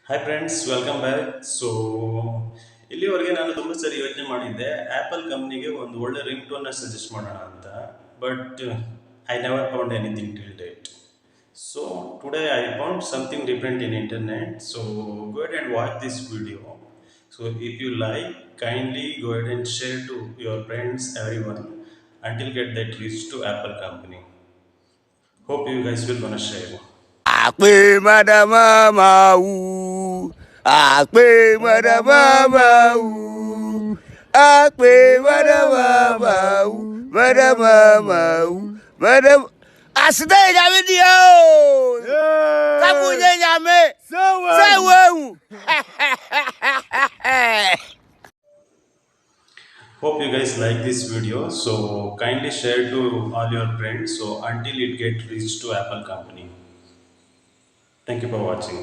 Hi friends welcome back. ಇಲ್ಲಿವರೆಗೆ ನಾನು ತುಂಬ ಸರಿ ಯೋಚನೆ ಮಾಡಿದ್ದೆ ಆ್ಯಪಲ್ ಕಂಪ್ನಿಗೆ ಒಂದು ಒಳ್ಳೆ ರಿಂಗ್ ಟೋನ್ನ ಸಜೆಸ್ಟ್ ಮಾಡೋಣ ಅಂತ. But I never found anything till date. So today I found something different in internet. So go ahead and watch this video. So if you like, kindly go ahead and share to your friends, everyone, until get that reach to Apple company. Hope you guys will gonna share. Akpe madama mau. Akpe madama mau. Akpe madama mau. Madama mau. Madam. Asde nyame dia. Kamu nyame. Sewu. Hope you guys like this video. So kindly share to all your friends. So until it get reached to Apple company. Thank you for watching.